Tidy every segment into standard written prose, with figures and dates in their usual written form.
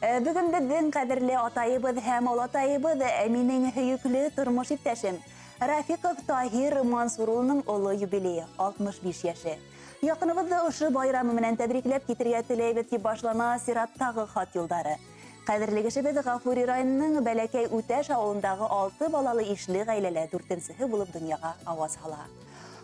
Bugün bizden kadirli atayыбыз һәм олатайыбыз Әминең һөйүкле тормыш иптәшем Рафиков Tahir Мансурулның олы юбилее 65 яше. Якыныбызды ошо байрамы менән тәбрикләп китергә теләйбез дип башлана сираттагы хат юлдары. Кадерле кешебез Гафури районының Бәләкәй Үтәш авылындагы 6 балалы ишле гаиләле 4-нче булып дөньяга аваз ала.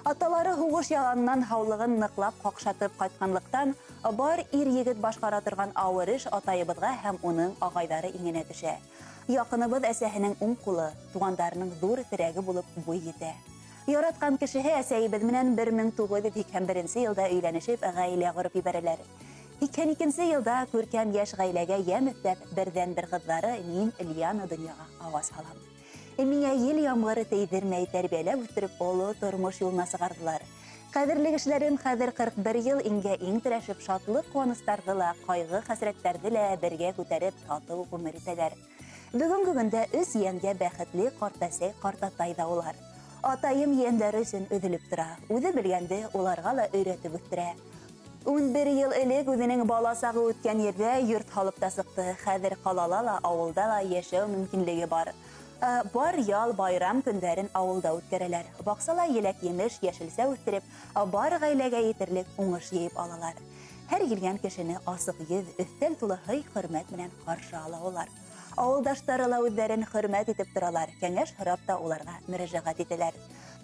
Аталары һугыш яланнан һаулыгын ныклап какшатып кайтканлыктан бар ир-егет башкара торган авыр эш атайыбызга һәм уның агайлары иңенә төшә. Якыныбыз әсәһенең уң кулы, тугандарының зур терәге булып буй итә. Яраткан кешеһе әсәйебез менән 1981 елда өйләнешеп, гаилә корып ибәрәләр. 2002 елда күркәм яшь гаиләгә ямь өстәп, бердән-бер кызлары мин Ильяна дөньяга аваз салам. Миңа ел ямгыры тейдермәй тәрбияләп үстереп, олы тормыш юлына сыгардылар. Кадерле кешеләрем, хәзер 41 ел иңгә иң терәшеп, шатлык куаныштарды ла, кайгы хәсрәтләрде лә бергә күтәреп, тату гомер итәләр. Бүгенге көндә үз янга бәхетле картәсәй картатай да улар. Атайым яннәре өчен өҙөлөп тора. Үзе белгәнде уларга ла өйрәтеп үстерә. 11 ел элек үзенең баласагы үткән ердә йорт халып та сыкты. Хәзер калала ла, авылда ла яшәү мөмкинлеге бар. Бар ял байрам көндәрен авылда үткәрәләр. Баксала еләк-емеш, яшелсә үстереп, бар гаиләгә етерлек уңыш йыйып алалар. Һәр килгән кешене асык йөз, өстәл тулы хөрмәт белән каршы алалар. Авылдаштары ла үзләрен хөрмәт итеп торалар. Кәңәш һорап та уларга мөрәҗәгать итәләр.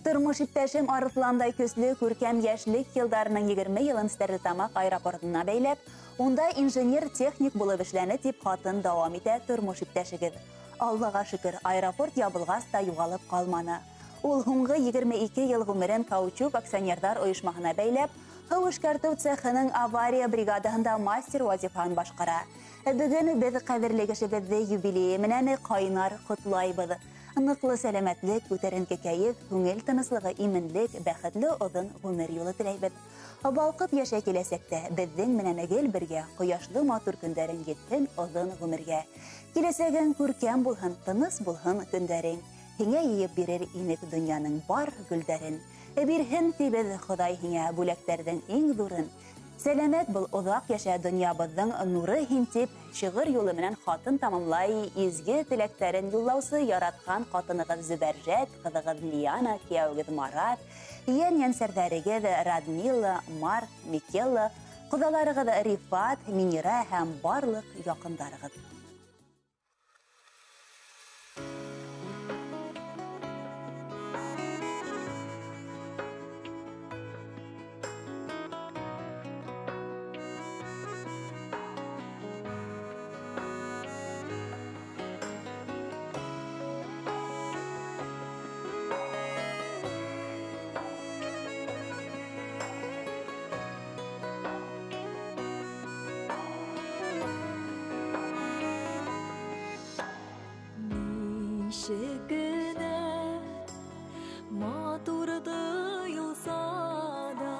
Тормыш иптәшем Арысландай көсле күркәм яшьлек елдарының 20 елын Стәрлетамак аэропортына бәйләп, унда инженер-техник булып эшләне дип хатын дәвам итә тормыш иптәшегез. Аллага шөкер, аэропорт ябылгас та югалып калманы. Ул һуңгы 22 ел гомерен Каучук акционердар оешмаһына бәйләп, һыу эшкәртү цехының авария бригадаһында мастер вазифаһын башкара. Бүген без кадерле кешебезне юбилее менән кайнар котлайбыз. Ныклы сәламәтлек, күтәренке кәеф, күңел тыныслыгы, именлек, бәхетле озын гомер юлы теләйбез. Балкып яшә киләсәктә, безнең менән гел бергә кояшлы матур көндәрен җитһен озын гомергә. Киләсәгең күркәм булһын, тыныс булһын көндәрең. Һиңә йыеп бирер инек дөньяның бар гөлдәрен. Бирһен тибез Ходай һиңә бүләкләрдән иң зурын. Сәламәт бул, озак яшә дөньябызның нуры һин тип, шигырь юлы менән хатын тамамлай, изге теләктәрен юллаусы яраткан хатыныгыз Зөбәрҗәт, кызыгыз Лияна, кияүгез Марат, яньсәрдәрегез Радмила, Марк, Микелла, кызларыгыз Рифат, Минира һәм барлык якындарыгыз. Şekine maturdu yılsa da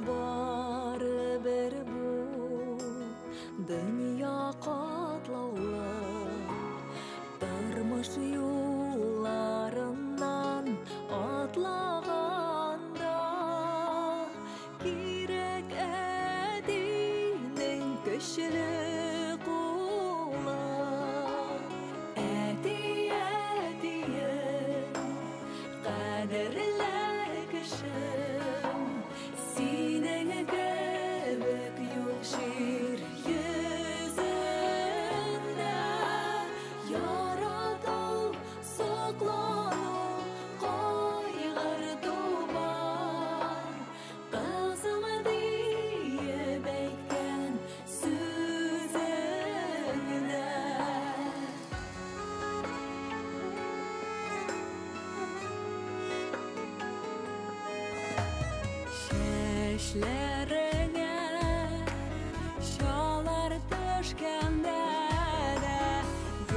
barı bir bu dünya katlalı tırmış yollarından atlağanda kirek edinin köşeli Şeşlerine şalar düşkende de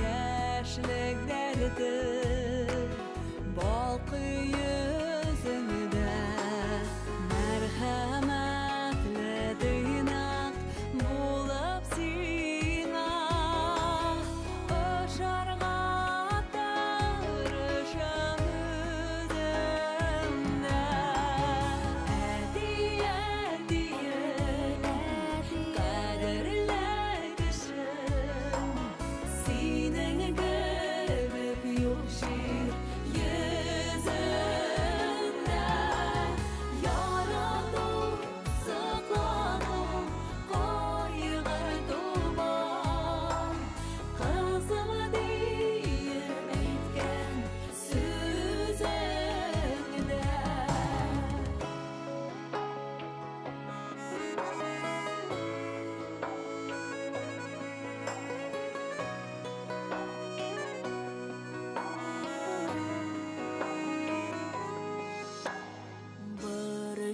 yaşlıklardır balkı yüzünde merhametli duynak bulup sina ışarga tarışan üzümde diye kaderle kişi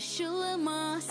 Işılma